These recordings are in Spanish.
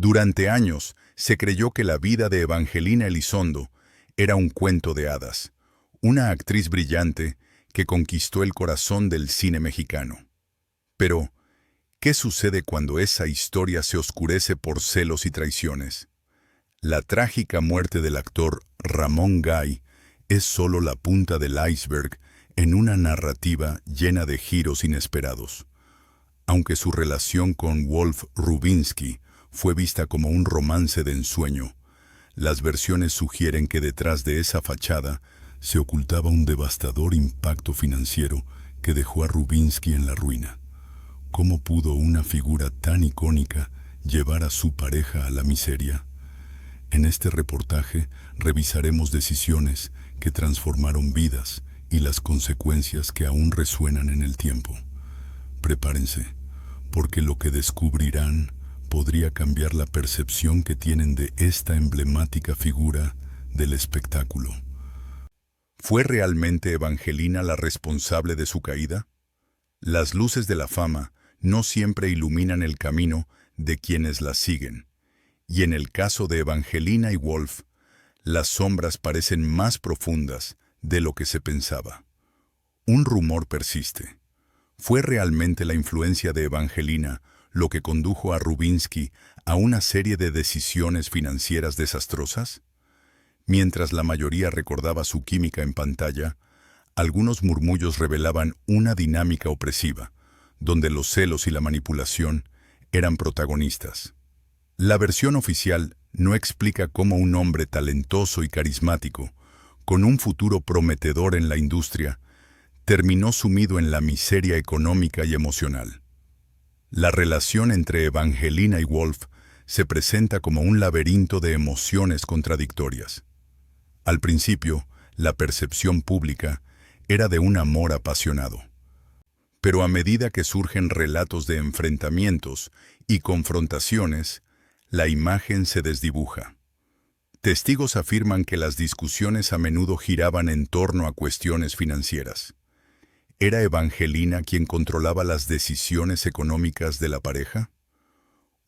Durante años se creyó que la vida de Evangelina Elizondo era un cuento de hadas, una actriz brillante que conquistó el corazón del cine mexicano. Pero, ¿qué sucede cuando esa historia se oscurece por celos y traiciones? La trágica muerte del actor Ramón Gay es solo la punta del iceberg en una narrativa llena de giros inesperados. Aunque su relación con Wolf Rubinsky fue vista como un romance de ensueño, las versiones sugieren que detrás de esa fachada se ocultaba un devastador impacto financiero que dejó a Rubinsky en la ruina. ¿Cómo pudo una figura tan icónica llevar a su pareja a la miseria? En este reportaje revisaremos decisiones que transformaron vidas y las consecuencias que aún resuenan en el tiempo. Prepárense, porque lo que descubrirán podría cambiar la percepción que tienen de esta emblemática figura del espectáculo. ¿Fue realmente Evangelina la responsable de su caída? Las luces de la fama no siempre iluminan el camino de quienes la siguen, y en el caso de Evangelina y Wolf, las sombras parecen más profundas de lo que se pensaba. Un rumor persiste. ¿Fue realmente la influencia de Evangelina lo que condujo a Rubinsky a una serie de decisiones financieras desastrosas? Mientras la mayoría recordaba su química en pantalla, algunos murmullos revelaban una dinámica opresiva, donde los celos y la manipulación eran protagonistas. La versión oficial no explica cómo un hombre talentoso y carismático, con un futuro prometedor en la industria, terminó sumido en la miseria económica y emocional. La relación entre Evangelina y Wolf se presenta como un laberinto de emociones contradictorias. Al principio, la percepción pública era de un amor apasionado. Pero a medida que surgen relatos de enfrentamientos y confrontaciones, la imagen se desdibuja. Testigos afirman que las discusiones a menudo giraban en torno a cuestiones financieras. ¿Era Evangelina quien controlaba las decisiones económicas de la pareja?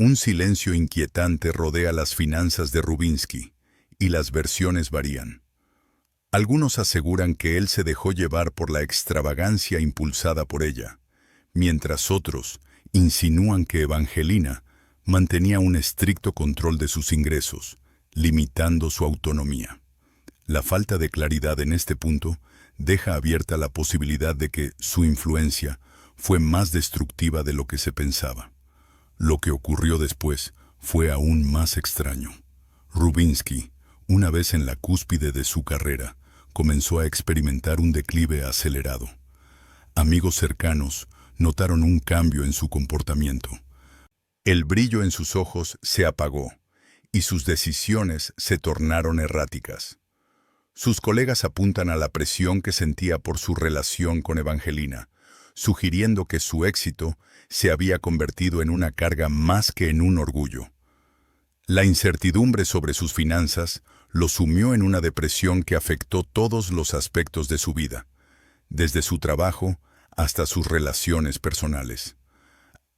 Un silencio inquietante rodea las finanzas de Rubinsky, y las versiones varían. Algunos aseguran que él se dejó llevar por la extravagancia impulsada por ella, mientras otros insinúan que Evangelina mantenía un estricto control de sus ingresos, limitando su autonomía. La falta de claridad en este punto deja abierta la posibilidad de que su influencia fue más destructiva de lo que se pensaba. Lo que ocurrió después fue aún más extraño. Rubinsky, una vez en la cúspide de su carrera, comenzó a experimentar un declive acelerado. Amigos cercanos notaron un cambio en su comportamiento. El brillo en sus ojos se apagó y sus decisiones se tornaron erráticas. Sus colegas apuntan a la presión que sentía por su relación con Evangelina, sugiriendo que su éxito se había convertido en una carga más que en un orgullo. La incertidumbre sobre sus finanzas lo sumió en una depresión que afectó todos los aspectos de su vida, desde su trabajo hasta sus relaciones personales.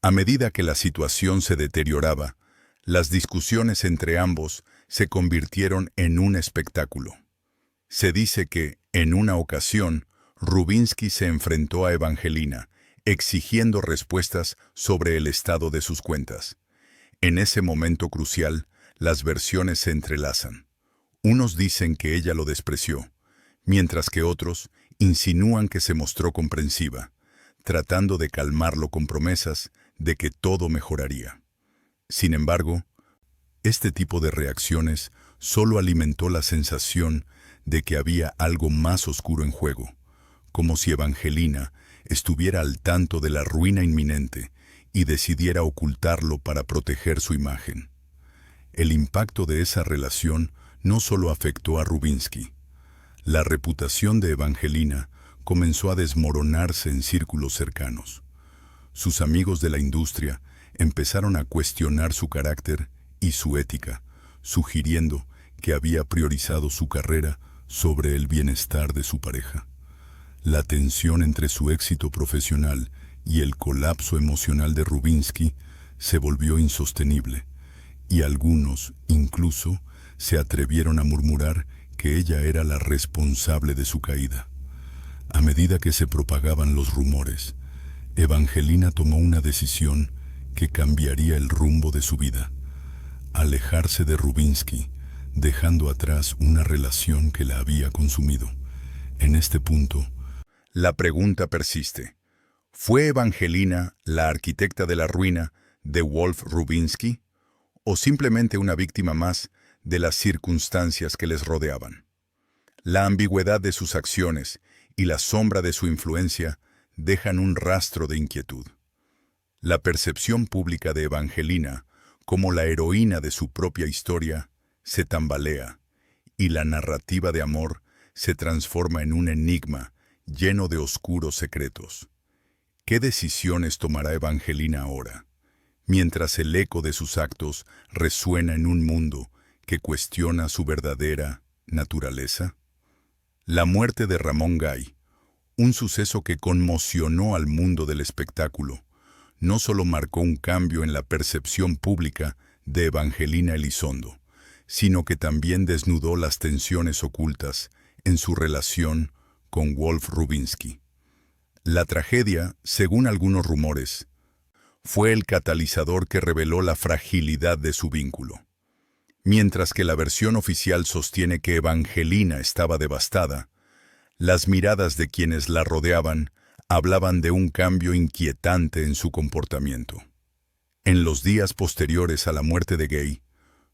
A medida que la situación se deterioraba, las discusiones entre ambos se convirtieron en un espectáculo. Se dice que, en una ocasión, Rubinsky se enfrentó a Evangelina, exigiendo respuestas sobre el estado de sus cuentas. En ese momento crucial, las versiones se entrelazan. Unos dicen que ella lo despreció, mientras que otros insinúan que se mostró comprensiva, tratando de calmarlo con promesas de que todo mejoraría. Sin embargo, este tipo de reacciones solo alimentó la sensación de que había algo más oscuro en juego, como si Evangelina estuviera al tanto de la ruina inminente y decidiera ocultarlo para proteger su imagen. El impacto de esa relación no solo afectó a Rubinsky. La reputación de Evangelina comenzó a desmoronarse en círculos cercanos. Sus amigos de la industria empezaron a cuestionar su carácter y su ética, sugiriendo que había priorizado su carrera sobre el bienestar de su pareja. La tensión entre su éxito profesional y el colapso emocional de Rubinsky se volvió insostenible, y algunos, incluso, se atrevieron a murmurar que ella era la responsable de su caída. A medida que se propagaban los rumores, Evangelina tomó una decisión que cambiaría el rumbo de su vida: alejarse de Rubinsky, dejando atrás una relación que la había consumido. En este punto, la pregunta persiste. ¿Fue Evangelina la arquitecta de la ruina de Wolf Rubinsky o simplemente una víctima más de las circunstancias que les rodeaban? La ambigüedad de sus acciones y la sombra de su influencia dejan un rastro de inquietud. La percepción pública de Evangelina como la heroína de su propia historia se tambalea y la narrativa de amor se transforma en un enigma lleno de oscuros secretos. ¿Qué decisiones tomará Evangelina ahora, mientras el eco de sus actos resuena en un mundo que cuestiona su verdadera naturaleza? La muerte de Ramón Gay, un suceso que conmocionó al mundo del espectáculo, no solo marcó un cambio en la percepción pública de Evangelina Elizondo, sino que también desnudó las tensiones ocultas en su relación con Wolf Rubinsky. La tragedia, según algunos rumores, fue el catalizador que reveló la fragilidad de su vínculo. Mientras que la versión oficial sostiene que Evangelina estaba devastada, las miradas de quienes la rodeaban hablaban de un cambio inquietante en su comportamiento. En los días posteriores a la muerte de Gay,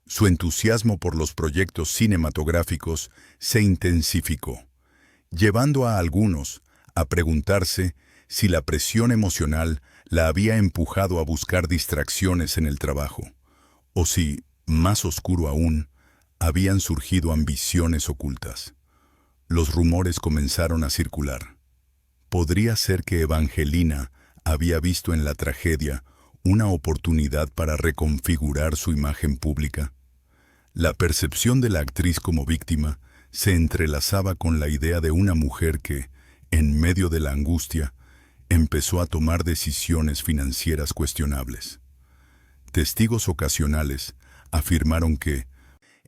su entusiasmo por los proyectos cinematográficos se intensificó, llevando a algunos a preguntarse si la presión emocional la había empujado a buscar distracciones en el trabajo, o si, más oscuro aún, habían surgido ambiciones ocultas. Los rumores comenzaron a circular. ¿Podría ser que Evangelina había visto en la tragedia una oportunidad para reconfigurar su imagen pública? La percepción de la actriz como víctima se entrelazaba con la idea de una mujer que, en medio de la angustia, empezó a tomar decisiones financieras cuestionables. Testigos ocasionales afirmaron que,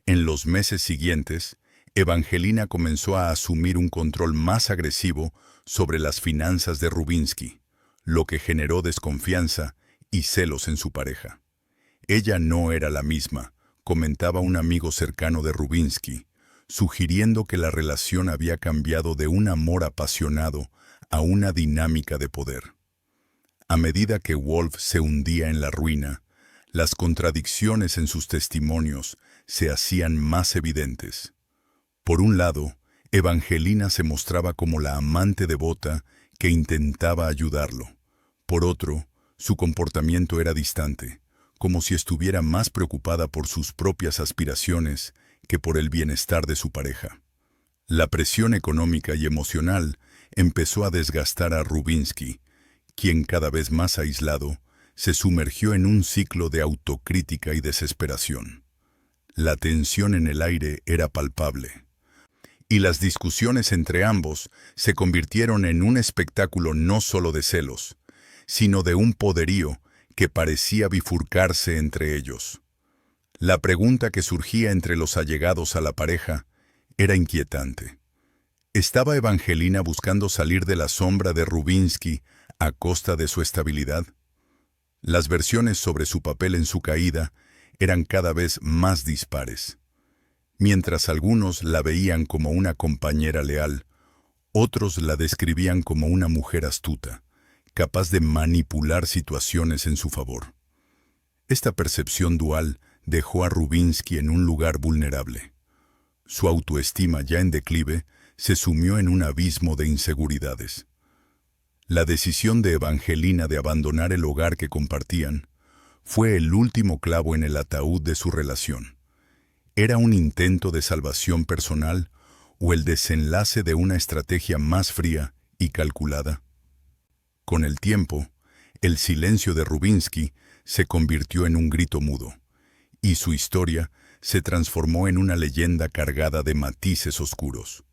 en los meses siguientes, Evangelina comenzó a asumir un control más agresivo sobre las finanzas de Rubinsky, lo que generó desconfianza y celos en su pareja. Ella no era la misma, comentaba un amigo cercano de Rubinsky, sugiriendo que la relación había cambiado de un amor apasionado a una dinámica de poder. A medida que Wolf se hundía en la ruina, las contradicciones en sus testimonios se hacían más evidentes. Por un lado, Evangelina se mostraba como la amante devota que intentaba ayudarlo. Por otro, su comportamiento era distante, como si estuviera más preocupada por sus propias aspiraciones que por el bienestar de su pareja. La presión económica y emocional empezó a desgastar a Rubinsky, quien cada vez más aislado, se sumergió en un ciclo de autocrítica y desesperación. La tensión en el aire era palpable, y las discusiones entre ambos se convirtieron en un espectáculo no solo de celos, sino de un poderío que parecía bifurcarse entre ellos. La pregunta que surgía entre los allegados a la pareja era inquietante. ¿Estaba Evangelina buscando salir de la sombra de Rubinsky a costa de su estabilidad? Las versiones sobre su papel en su caída eran cada vez más dispares. Mientras algunos la veían como una compañera leal, otros la describían como una mujer astuta, capaz de manipular situaciones en su favor. Esta percepción dual dejó a Rubinsky en un lugar vulnerable. Su autoestima ya en declive se sumió en un abismo de inseguridades. La decisión de Evangelina de abandonar el hogar que compartían fue el último clavo en el ataúd de su relación. ¿Era un intento de salvación personal o el desenlace de una estrategia más fría y calculada? Con el tiempo, el silencio de Rubinsky se convirtió en un grito mudo, y su historia se transformó en una leyenda cargada de matices oscuros.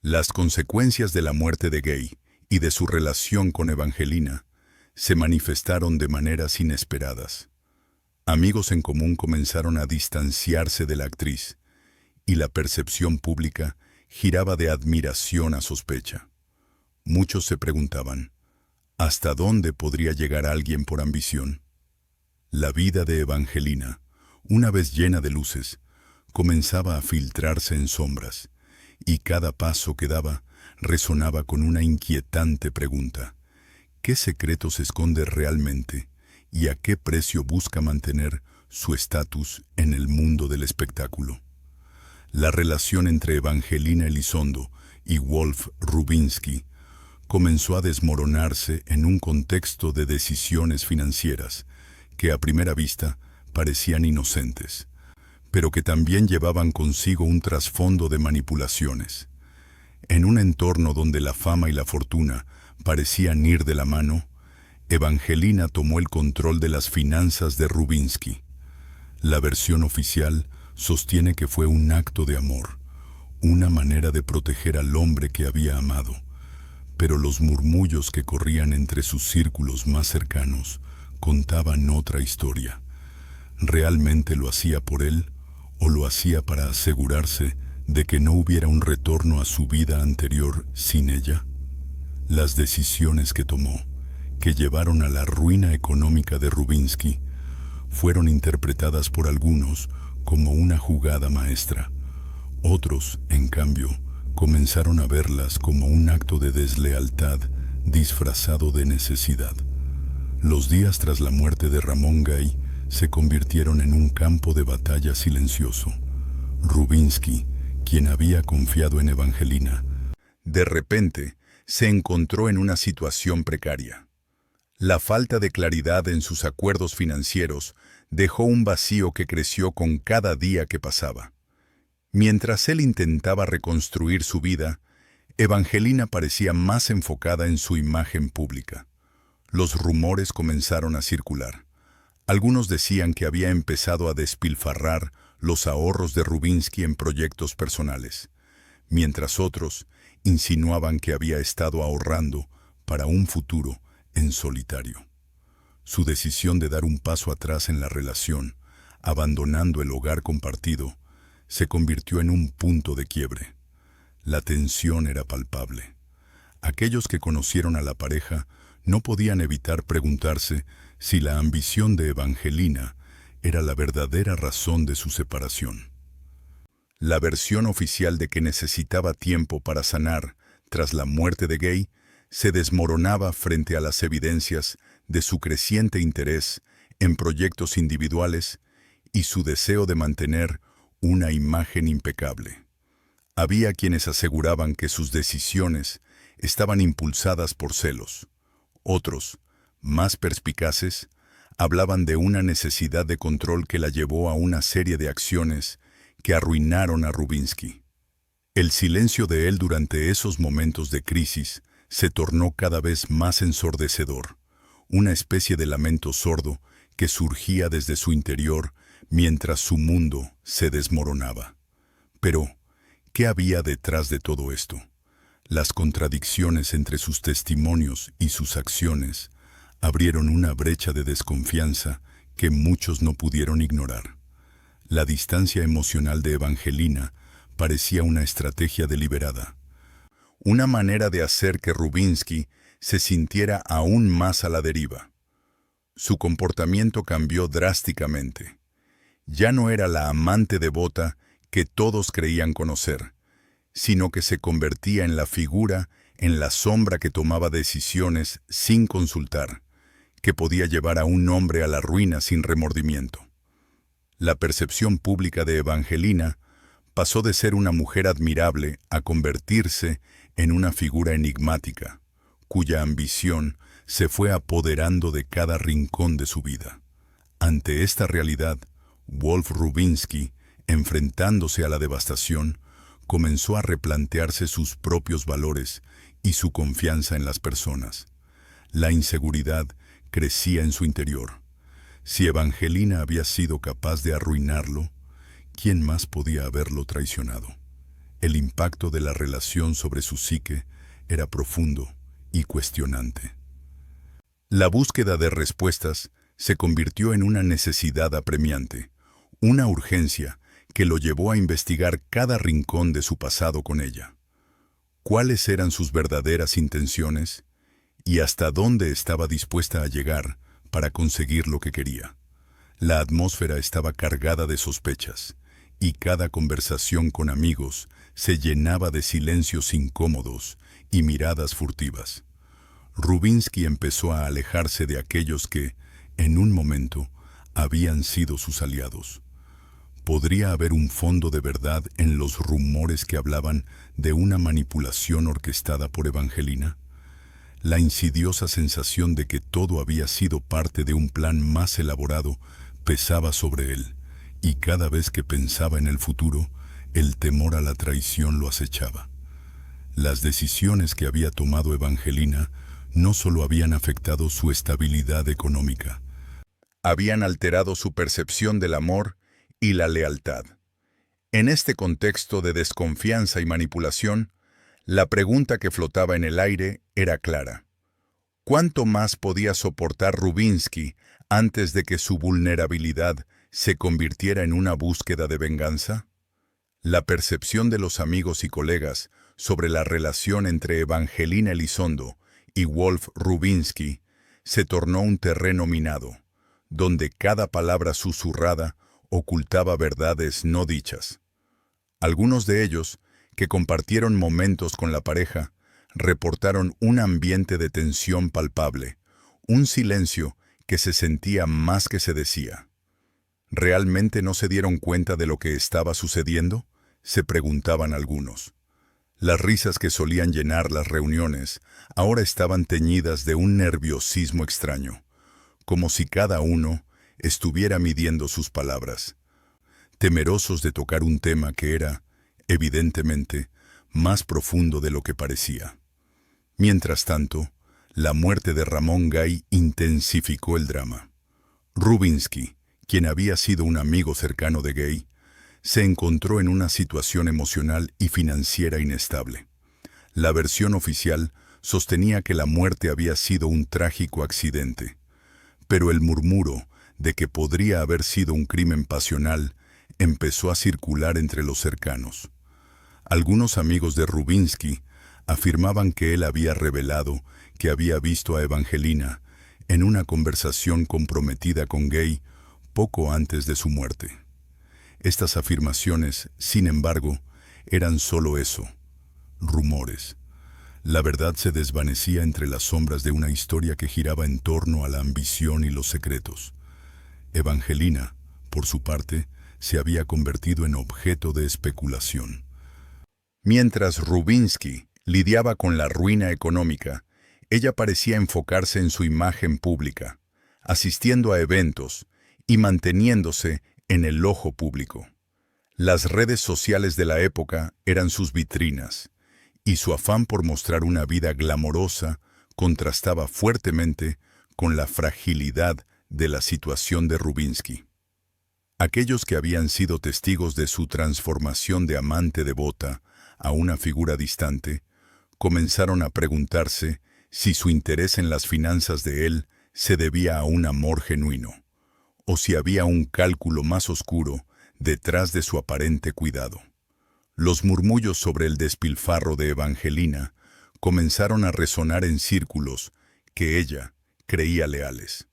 Las consecuencias de la muerte de Gay y de su relación con Evangelina se manifestaron de maneras inesperadas. Amigos en común comenzaron a distanciarse de la actriz, y la percepción pública giraba de admiración a sospecha. Muchos se preguntaban, ¿hasta dónde podría llegar alguien por ambición? La vida de Evangelina, una vez llena de luces, comenzaba a filtrarse en sombras, y cada paso que daba resonaba con una inquietante pregunta. ¿Qué secretos esconde realmente y a qué precio busca mantener su estatus en el mundo del espectáculo? La relación entre Evangelina Elizondo y Wolf Rubinsky comenzó a desmoronarse en un contexto de decisiones financieras que a primera vista parecían inocentes, pero que también llevaban consigo un trasfondo de manipulaciones. En un entorno donde la fama y la fortuna parecían ir de la mano, Evangelina tomó el control de las finanzas de Rubinsky. La versión oficial sostiene que fue un acto de amor, una manera de proteger al hombre que había amado, pero los murmullos que corrían entre sus círculos más cercanos contaban otra historia. ¿Realmente lo hacía por él o lo hacía para asegurarse de que no hubiera un retorno a su vida anterior sin ella? Las decisiones que tomó, que llevaron a la ruina económica de Rubinsky, fueron interpretadas por algunos como una jugada maestra. Otros, en cambio, comenzaron a verlas como un acto de deslealtad disfrazado de necesidad. Los días tras la muerte de Ramón Gay se convirtieron en un campo de batalla silencioso. Rubinsky, quien había confiado en Evangelina, de repente se encontró en una situación precaria. La falta de claridad en sus acuerdos financieros dejó un vacío que creció con cada día que pasaba. Mientras él intentaba reconstruir su vida, Evangelina parecía más enfocada en su imagen pública. Los rumores comenzaron a circular. Algunos decían que había empezado a despilfarrar los ahorros de Rubinsky en proyectos personales, mientras otros insinuaban que había estado ahorrando para un futuro en solitario. Su decisión de dar un paso atrás en la relación, abandonando el hogar compartido, se convirtió en un punto de quiebre. La tensión era palpable. Aquellos que conocieron a la pareja no podían evitar preguntarse si la ambición de Evangelina era la verdadera razón de su separación. La versión oficial de que necesitaba tiempo para sanar tras la muerte de Gay se desmoronaba frente a las evidencias de su creciente interés en proyectos individuales y su deseo de mantener una imagen impecable. Había quienes aseguraban que sus decisiones estaban impulsadas por celos. Otros, más perspicaces, hablaban de una necesidad de control que la llevó a una serie de acciones que arruinaron a Rubinsky. El silencio de él durante esos momentos de crisis se tornó cada vez más ensordecedor, una especie de lamento sordo que surgía desde su interior mientras su mundo se desmoronaba. Pero, ¿qué había detrás de todo esto? Las contradicciones entre sus testimonios y sus acciones abrieron una brecha de desconfianza que muchos no pudieron ignorar. La distancia emocional de Evangelina parecía una estrategia deliberada, una manera de hacer que Rubinsky se sintiera aún más a la deriva. Su comportamiento cambió drásticamente. Ya no era la amante devota que todos creían conocer, sino que se convertía en la figura, en la sombra que tomaba decisiones sin consultar, que podía llevar a un hombre a la ruina sin remordimiento. La percepción pública de Evangelina pasó de ser una mujer admirable a convertirse en una figura enigmática, cuya ambición se fue apoderando de cada rincón de su vida. Ante esta realidad, Wolf Rubinsky, enfrentándose a la devastación, comenzó a replantearse sus propios valores y su confianza en las personas. La inseguridad crecía en su interior. Si Evangelina había sido capaz de arruinarlo, ¿quién más podía haberlo traicionado? El impacto de la relación sobre su psique era profundo y cuestionante. La búsqueda de respuestas se convirtió en una necesidad apremiante, una urgencia que lo llevó a investigar cada rincón de su pasado con ella. ¿Cuáles eran sus verdaderas intenciones? ¿Y hasta dónde estaba dispuesta a llegar para conseguir lo que quería? La atmósfera estaba cargada de sospechas, y cada conversación con amigos se llenaba de silencios incómodos y miradas furtivas. Rubinsky empezó a alejarse de aquellos que, en un momento, habían sido sus aliados. ¿Podría haber un fondo de verdad en los rumores que hablaban de una manipulación orquestada por Evangelina? La insidiosa sensación de que todo había sido parte de un plan más elaborado pesaba sobre él, y cada vez que pensaba en el futuro, el temor a la traición lo acechaba. Las decisiones que había tomado Evangelina no solo habían afectado su estabilidad económica, habían alterado su percepción del amor y la lealtad. En este contexto de desconfianza y manipulación, la pregunta que flotaba en el aire era clara. ¿Cuánto más podía soportar Rubinsky antes de que su vulnerabilidad se convirtiera en una búsqueda de venganza? La percepción de los amigos y colegas sobre la relación entre Evangelina Elizondo y Wolf Rubinsky se tornó un terreno minado, donde cada palabra susurrada ocultaba verdades no dichas. Algunos de ellos, que compartieron momentos con la pareja, reportaron un ambiente de tensión palpable, un silencio que se sentía más que se decía. ¿Realmente no se dieron cuenta de lo que estaba sucediendo?, se preguntaban algunos. Las risas que solían llenar las reuniones ahora estaban teñidas de un nerviosismo extraño, como si cada uno estuviera midiendo sus palabras, temerosos de tocar un tema que era, evidentemente, más profundo de lo que parecía. Mientras tanto, la muerte de Ramón Gay intensificó el drama. Rubinsky, quien había sido un amigo cercano de Gay, se encontró en una situación emocional y financiera inestable. La versión oficial sostenía que la muerte había sido un trágico accidente, pero el murmuro de que podría haber sido un crimen pasional empezó a circular entre los cercanos. Algunos amigos de Rubinsky afirmaban que él había revelado que había visto a Evangelina en una conversación comprometida con Gay poco antes de su muerte. Estas afirmaciones, sin embargo, eran solo eso, rumores. La verdad se desvanecía entre las sombras de una historia que giraba en torno a la ambición y los secretos. Evangelina, por su parte, se había convertido en objeto de especulación. Mientras Rubinsky lidiaba con la ruina económica, ella parecía enfocarse en su imagen pública, asistiendo a eventos y manteniéndose en el ojo público. Las redes sociales de la época eran sus vitrinas, y su afán por mostrar una vida glamorosa contrastaba fuertemente con la fragilidad de la situación de Rubinsky. Aquellos que habían sido testigos de su transformación de amante devota a una figura distante, comenzaron a preguntarse si su interés en las finanzas de él se debía a un amor genuino, o si había un cálculo más oscuro detrás de su aparente cuidado. Los murmullos sobre el despilfarro de Evangelina comenzaron a resonar en círculos que ella creía leales.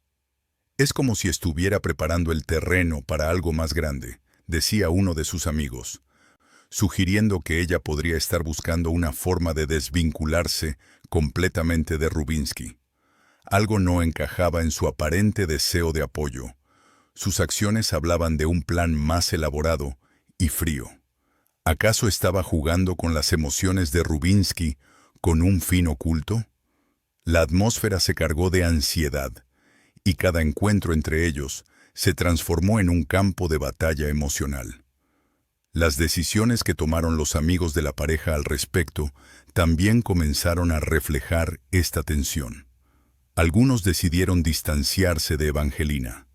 «Es como si estuviera preparando el terreno para algo más grande», decía uno de sus amigos, sugiriendo que ella podría estar buscando una forma de desvincularse completamente de Rubinsky. Algo no encajaba en su aparente deseo de apoyo. Sus acciones hablaban de un plan más elaborado y frío. ¿Acaso estaba jugando con las emociones de Rubinsky con un fin oculto? La atmósfera se cargó de ansiedad, y cada encuentro entre ellos se transformó en un campo de batalla emocional. Las decisiones que tomaron los amigos de la pareja al respecto también comenzaron a reflejar esta tensión. Algunos decidieron distanciarse de Evangelina,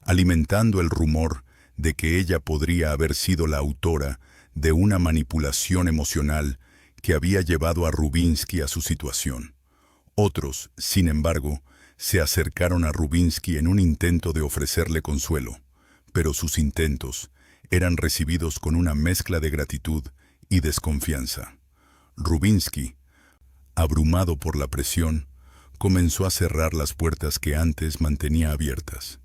alimentando el rumor de que ella podría haber sido la autora de una manipulación emocional que había llevado a Rubinsky a su situación. Otros, sin embargo, se acercaron a Rubinsky en un intento de ofrecerle consuelo, pero sus intentos eran recibidos con una mezcla de gratitud y desconfianza. Rubinsky, abrumado por la presión, comenzó a cerrar las puertas que antes mantenía abiertas.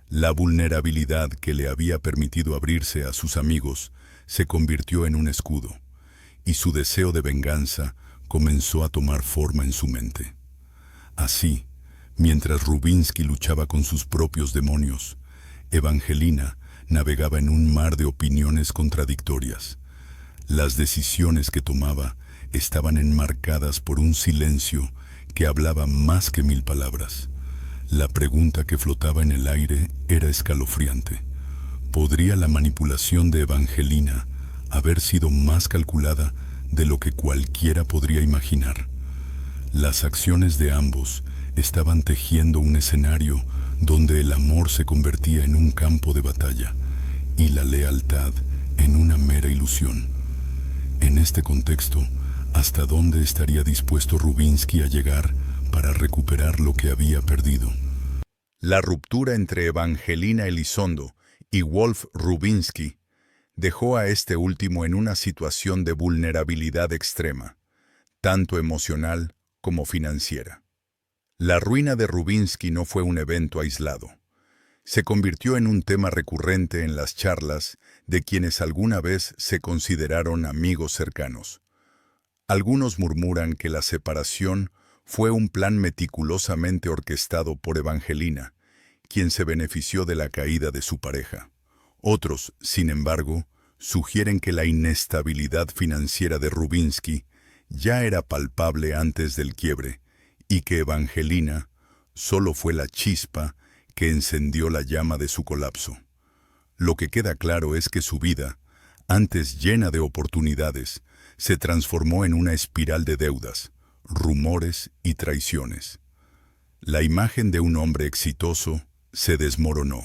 La vulnerabilidad que le había permitido abrirse a sus amigos se convirtió en un escudo, y su deseo de venganza comenzó a tomar forma en su mente. Así, mientras Rubinsky luchaba con sus propios demonios, Evangelina navegaba en un mar de opiniones contradictorias. Las decisiones que tomaba estaban enmarcadas por un silencio que hablaba más que 1000 palabras. La pregunta que flotaba en el aire era escalofriante. ¿Podría la manipulación de Evangelina haber sido más calculada de lo que cualquiera podría imaginar? Las acciones de ambos estaban tejiendo un escenario donde el amor se convertía en un campo de batalla y la lealtad en una mera ilusión. En este contexto, ¿hasta dónde estaría dispuesto Rubinsky a llegar para recuperar lo que había perdido? La ruptura entre Evangelina Elizondo y Wolf Rubinsky dejó a este último en una situación de vulnerabilidad extrema, tanto emocional como financiera. La ruina de Rubinsky no fue un evento aislado. Se convirtió en un tema recurrente en las charlas de quienes alguna vez se consideraron amigos cercanos. Algunos murmuran que la separación fue un plan meticulosamente orquestado por Evangelina, quien se benefició de la caída de su pareja. Otros, sin embargo, sugieren que la inestabilidad financiera de Rubinsky ya era palpable antes del quiebre y que Evangelina solo fue la chispa que encendió la llama de su colapso. Lo que queda claro es que su vida, antes llena de oportunidades, se transformó en una espiral de deudas, rumores y traiciones. La imagen de un hombre exitoso se desmoronó,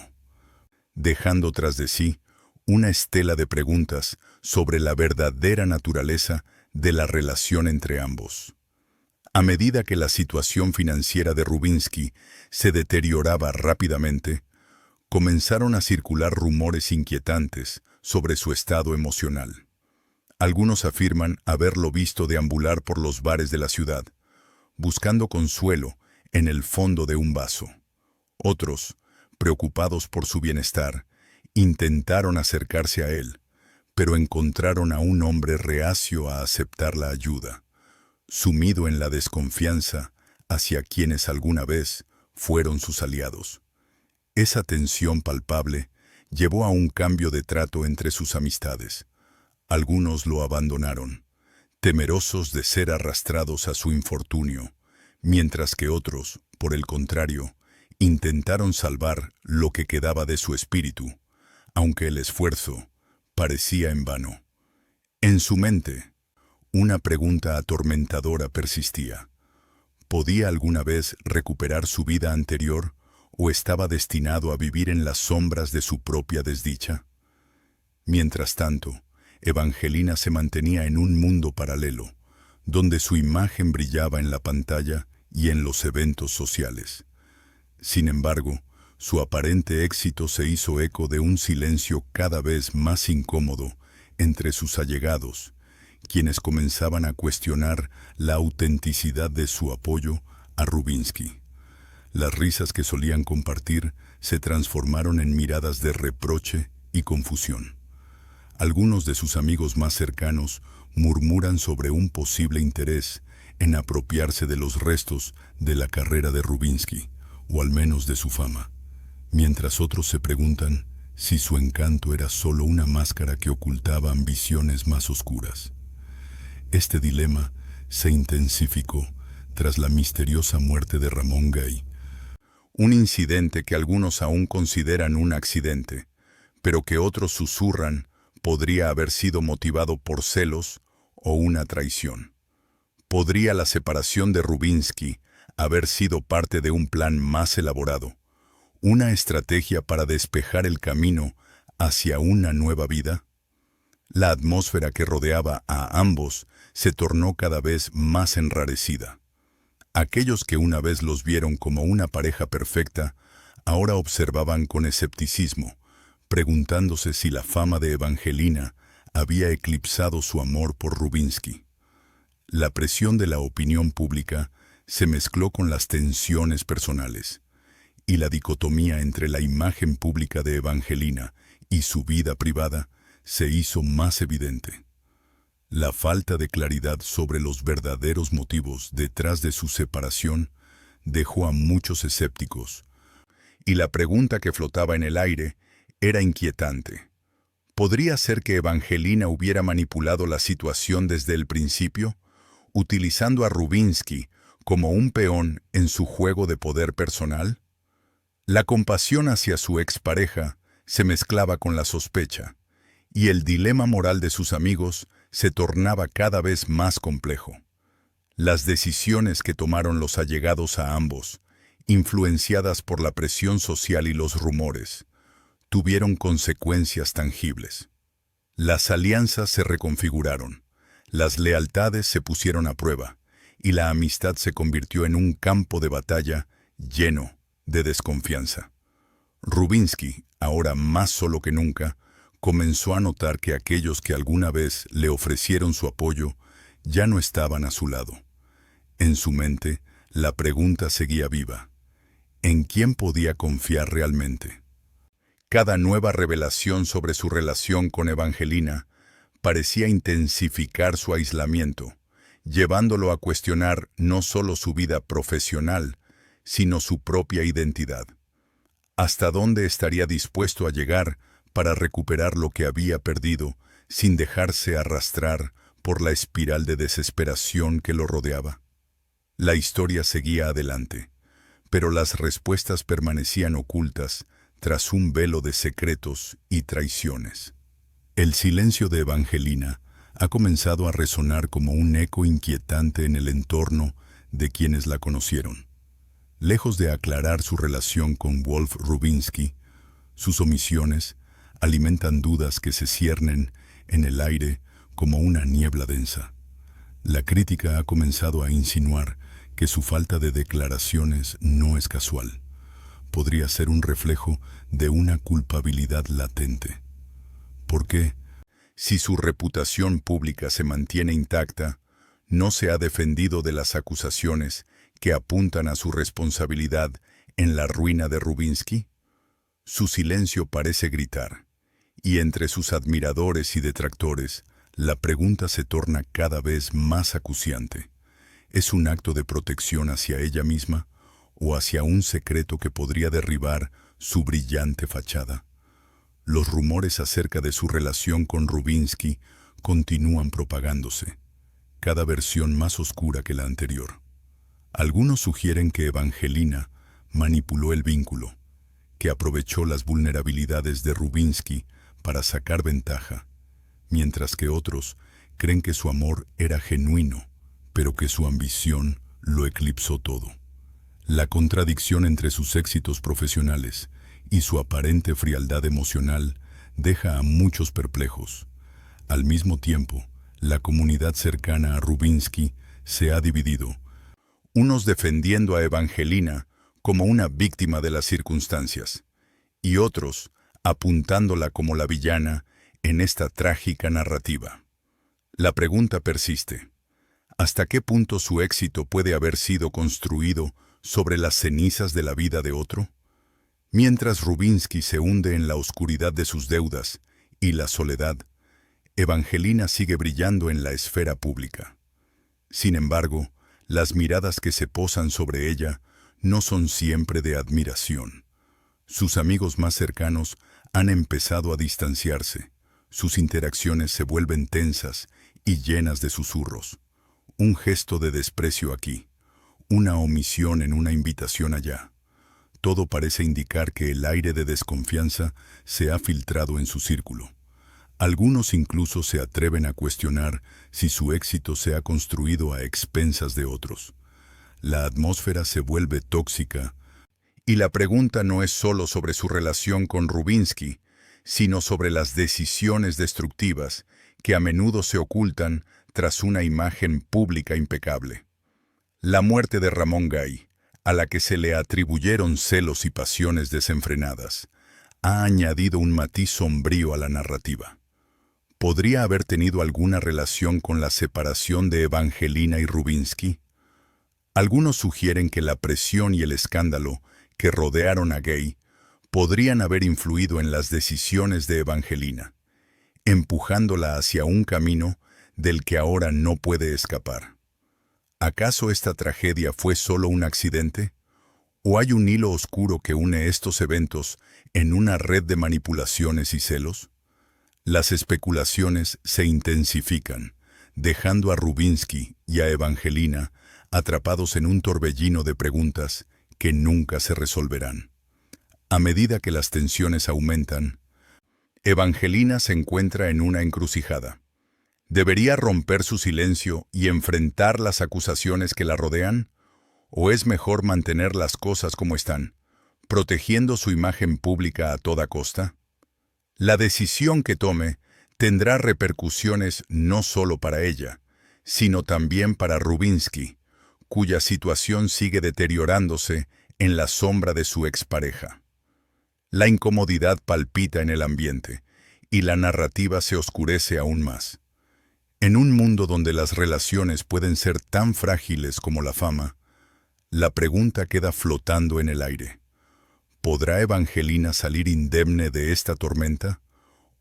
dejando tras de sí una estela de preguntas sobre la verdadera naturaleza de la relación entre ambos. A medida que la situación financiera de Rubinsky se deterioraba rápidamente, comenzaron a circular rumores inquietantes sobre su estado emocional. Algunos afirman haberlo visto deambular por los bares de la ciudad, buscando consuelo en el fondo de un vaso. Otros, preocupados por su bienestar, intentaron acercarse a él, pero encontraron a un hombre reacio a aceptar la ayuda, sumido en la desconfianza hacia quienes alguna vez fueron sus aliados. Esa tensión palpable llevó a un cambio de trato entre sus amistades. Algunos lo abandonaron, temerosos de ser arrastrados a su infortunio, mientras que otros, por el contrario, intentaron salvar lo que quedaba de su espíritu, aunque el esfuerzo parecía en vano. En su mente, una pregunta atormentadora persistía. ¿Podía alguna vez recuperar su vida anterior o estaba destinado a vivir en las sombras de su propia desdicha? Mientras tanto, Evangelina se mantenía en un mundo paralelo, donde su imagen brillaba en la pantalla y en los eventos sociales. Sin embargo, su aparente éxito se hizo eco de un silencio cada vez más incómodo entre sus allegados, quienes comenzaban a cuestionar la autenticidad de su apoyo a Rubinsky. Las risas que solían compartir se transformaron en miradas de reproche y confusión. Algunos de sus amigos más cercanos murmuran sobre un posible interés en apropiarse de los restos de la carrera de Rubinsky, o al menos de su fama, mientras otros se preguntan si su encanto era solo una máscara que ocultaba ambiciones más oscuras. Este dilema se intensificó tras la misteriosa muerte de Ramón Gay, un incidente que algunos aún consideran un accidente, pero que otros susurran podría haber sido motivado por celos o una traición. ¿Podría la separación de Rubinsky haber sido parte de un plan más elaborado, una estrategia para despejar el camino hacia una nueva vida? La atmósfera que rodeaba a ambos se tornó cada vez más enrarecida. Aquellos que una vez los vieron como una pareja perfecta, ahora observaban con escepticismo, preguntándose si la fama de Evangelina había eclipsado su amor por Rubinsky. La presión de la opinión pública se mezcló con las tensiones personales, y la dicotomía entre la imagen pública de Evangelina y su vida privada se hizo más evidente. La falta de claridad sobre los verdaderos motivos detrás de su separación dejó a muchos escépticos, y la pregunta que flotaba en el aire era inquietante. ¿Podría ser que Evangelina hubiera manipulado la situación desde el principio, utilizando a Rubinsky como un peón en su juego de poder personal? La compasión hacia su expareja se mezclaba con la sospecha, y el dilema moral de sus amigos se tornaba cada vez más complejo. Las decisiones que tomaron los allegados a ambos, influenciadas por la presión social y los rumores, tuvieron consecuencias tangibles. Las alianzas se reconfiguraron, las lealtades se pusieron a prueba, y la amistad se convirtió en un campo de batalla lleno de desconfianza. Rubinsky, ahora más solo que nunca, comenzó a notar que aquellos que alguna vez le ofrecieron su apoyo ya no estaban a su lado. En su mente, la pregunta seguía viva: ¿en quién podía confiar realmente? Cada nueva revelación sobre su relación con Evangelina parecía intensificar su aislamiento, llevándolo a cuestionar no solo su vida profesional, sino su propia identidad. ¿Hasta dónde estaría dispuesto a llegar para recuperar lo que había perdido sin dejarse arrastrar por la espiral de desesperación que lo rodeaba? La historia seguía adelante, pero las respuestas permanecían ocultas tras un velo de secretos y traiciones. El silencio de Evangelina ha comenzado a resonar como un eco inquietante en el entorno de quienes la conocieron. Lejos de aclarar su relación con Wolf Rubinsky, sus omisiones alimentan dudas que se ciernen en el aire como una niebla densa. La crítica ha comenzado a insinuar que su falta de declaraciones no es casual. Podría ser un reflejo de una culpabilidad latente. ¿Por qué? Si su reputación pública se mantiene intacta, no se ha defendido de las acusaciones que apuntan a su responsabilidad en la ruina de Rubinsky. Su silencio parece gritar, y entre sus admiradores y detractores, la pregunta se torna cada vez más acuciante. ¿Es un acto de protección hacia ella misma o hacia un secreto que podría derribar su brillante fachada? Los rumores acerca de su relación con Rubinsky continúan propagándose, cada versión más oscura que la anterior. Algunos sugieren que Evangelina manipuló el vínculo, que aprovechó las vulnerabilidades de Rubinsky para sacar ventaja, mientras que otros creen que su amor era genuino, pero que su ambición lo eclipsó todo. La contradicción entre sus éxitos profesionales y su aparente frialdad emocional deja a muchos perplejos. Al mismo tiempo, la comunidad cercana a Rubinsky se ha dividido, unos defendiendo a Evangelina como una víctima de las circunstancias, y otros apuntándola como la villana en esta trágica narrativa. La pregunta persiste: ¿hasta qué punto su éxito puede haber sido construido sobre las cenizas de la vida de otro? Mientras Rubinsky se hunde en la oscuridad de sus deudas y la soledad, Evangelina sigue brillando en la esfera pública. Sin embargo, las miradas que se posan sobre ella no son siempre de admiración. Sus amigos más cercanos han empezado a distanciarse. Sus interacciones se vuelven tensas y llenas de susurros. Un gesto de desprecio aquí, una omisión en una invitación allá. Todo parece indicar que el aire de desconfianza se ha filtrado en su círculo. Algunos incluso se atreven a cuestionar si su éxito se ha construido a expensas de otros. La atmósfera se vuelve tóxica, y la pregunta no es solo sobre su relación con Rubinsky, sino sobre las decisiones destructivas que a menudo se ocultan tras una imagen pública impecable. La muerte de Ramón Gay, a la que se le atribuyeron celos y pasiones desenfrenadas, ha añadido un matiz sombrío a la narrativa. ¿Podría haber tenido alguna relación con la separación de Evangelina y Rubinsky? Algunos sugieren que la presión y el escándalo que rodearon a Gay podrían haber influido en las decisiones de Evangelina, empujándola hacia un camino del que ahora no puede escapar. ¿Acaso esta tragedia fue solo un accidente? ¿O hay un hilo oscuro que une estos eventos en una red de manipulaciones y celos? Las especulaciones se intensifican, dejando a Rubinsky y a Evangelina atrapados en un torbellino de preguntas que nunca se resolverán. A medida que las tensiones aumentan, Evangelina se encuentra en una encrucijada. ¿Debería romper su silencio y enfrentar las acusaciones que la rodean? ¿O es mejor mantener las cosas como están, protegiendo su imagen pública a toda costa? La decisión que tome tendrá repercusiones no solo para ella, sino también para Rubinsky, cuya situación sigue deteriorándose en la sombra de su expareja. La incomodidad palpita en el ambiente, y la narrativa se oscurece aún más. En un mundo donde las relaciones pueden ser tan frágiles como la fama, la pregunta queda flotando en el aire. ¿Podrá Evangelina salir indemne de esta tormenta?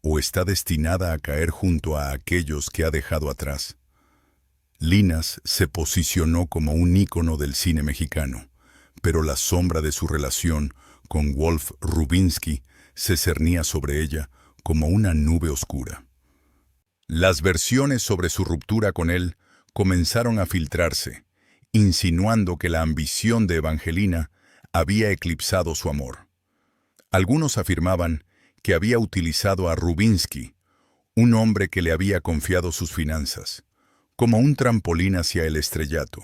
¿O está destinada a caer junto a aquellos que ha dejado atrás? Linas se posicionó como un ícono del cine mexicano, pero la sombra de su relación con Wolf Rubinsky se cernía sobre ella como una nube oscura. Las versiones sobre su ruptura con él comenzaron a filtrarse, insinuando que la ambición de Evangelina había eclipsado su amor. Algunos afirmaban que había utilizado a Rubinsky, un hombre que le había confiado sus finanzas, como un trampolín hacia el estrellato,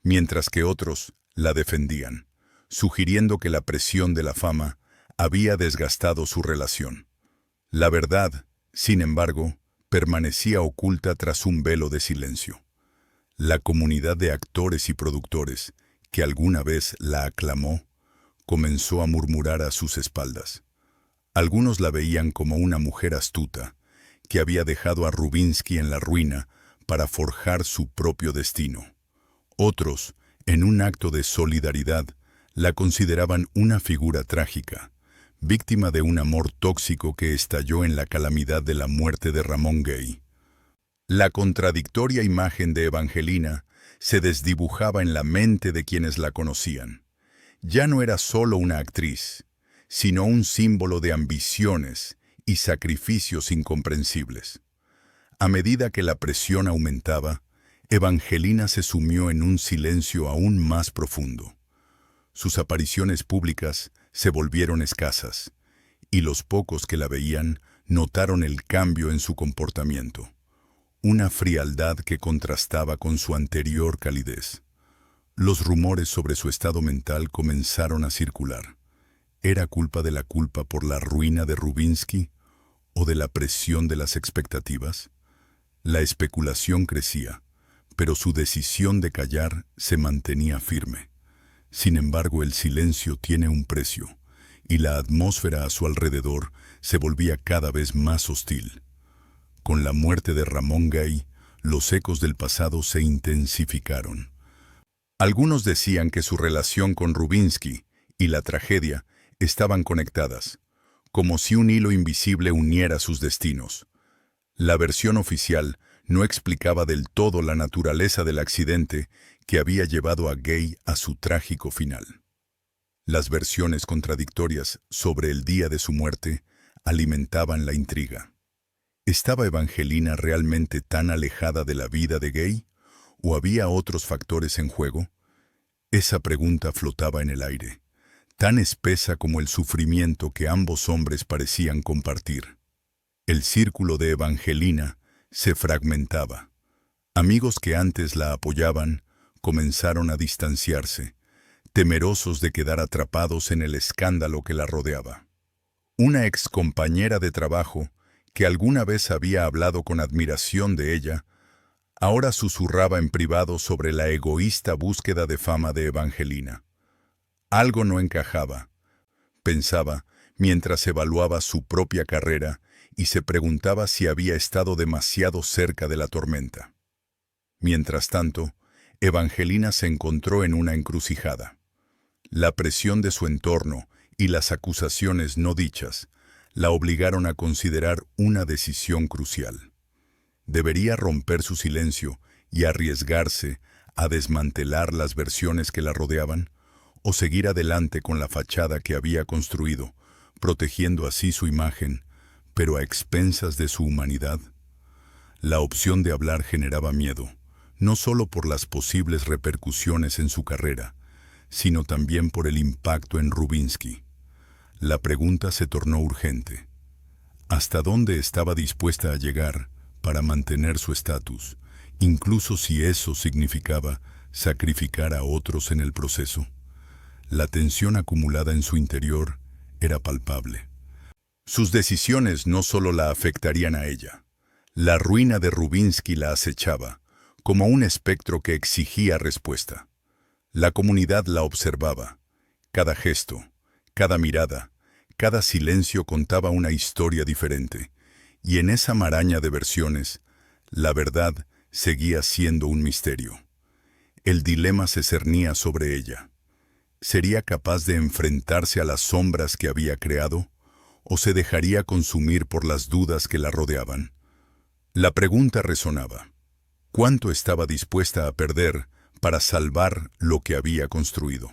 mientras que otros la defendían, sugiriendo que la presión de la fama había desgastado su relación. La verdad, sin embargo, permanecía oculta tras un velo de silencio. La comunidad de actores y productores, que alguna vez la aclamó, comenzó a murmurar a sus espaldas. Algunos la veían como una mujer astuta, que había dejado a Rubinsky en la ruina para forjar su propio destino. Otros, en un acto de solidaridad, la consideraban una figura trágica, víctima de un amor tóxico que estalló en la calamidad de la muerte de Ramón Gay. La contradictoria imagen de Evangelina se desdibujaba en la mente de quienes la conocían. Ya no era solo una actriz, sino un símbolo de ambiciones y sacrificios incomprensibles. A medida que la presión aumentaba, Evangelina se sumió en un silencio aún más profundo. Sus apariciones públicas se volvieron escasas, y los pocos que la veían notaron el cambio en su comportamiento, una frialdad que contrastaba con su anterior calidez. Los rumores sobre su estado mental comenzaron a circular. ¿Era culpa de la culpa por la ruina de Rubinsky o de la presión de las expectativas? La especulación crecía, pero su decisión de callar se mantenía firme. Sin embargo, el silencio tiene un precio, y la atmósfera a su alrededor se volvía cada vez más hostil. Con la muerte de Ramón Gay, los ecos del pasado se intensificaron. Algunos decían que su relación con Rubinsky y la tragedia estaban conectadas, como si un hilo invisible uniera sus destinos. La versión oficial no explicaba del todo la naturaleza del accidente que había llevado a Gay a su trágico final. Las versiones contradictorias sobre el día de su muerte alimentaban la intriga. ¿Estaba Evangelina realmente tan alejada de la vida de Gay? ¿O había otros factores en juego? Esa pregunta flotaba en el aire, tan espesa como el sufrimiento que ambos hombres parecían compartir. El círculo de Evangelina se fragmentaba. Amigos que antes la apoyaban comenzaron a distanciarse, temerosos de quedar atrapados en el escándalo que la rodeaba. Una excompañera de trabajo, que alguna vez había hablado con admiración de ella, Ahora susurraba en privado sobre la egoísta búsqueda de fama de Evangelina. Algo no encajaba, pensaba, mientras evaluaba su propia carrera y se preguntaba si había estado demasiado cerca de la tormenta. Mientras tanto, Evangelina se encontró en una encrucijada. La presión de su entorno y las acusaciones no dichas la obligaron a considerar una decisión crucial. ¿Debería romper su silencio y arriesgarse a desmantelar las versiones que la rodeaban, o seguir adelante con la fachada que había construido, protegiendo así su imagen, pero a expensas de su humanidad? La opción de hablar generaba miedo, no solo por las posibles repercusiones en su carrera, sino también por el impacto en Rubinsky. La pregunta se tornó urgente. ¿Hasta dónde estaba dispuesta a llegar para mantener su estatus, incluso si eso significaba sacrificar a otros en el proceso? La tensión acumulada en su interior era palpable. Sus decisiones no solo la afectarían a ella. La ruina de Rubinsky la acechaba, como un espectro que exigía respuesta. La comunidad la observaba. Cada gesto, cada mirada, cada silencio contaba una historia diferente, y en esa maraña de versiones, la verdad seguía siendo un misterio. El dilema se cernía sobre ella. ¿Sería capaz de enfrentarse a las sombras que había creado, o se dejaría consumir por las dudas que la rodeaban? La pregunta resonaba. ¿Cuánto estaba dispuesta a perder para salvar lo que había construido?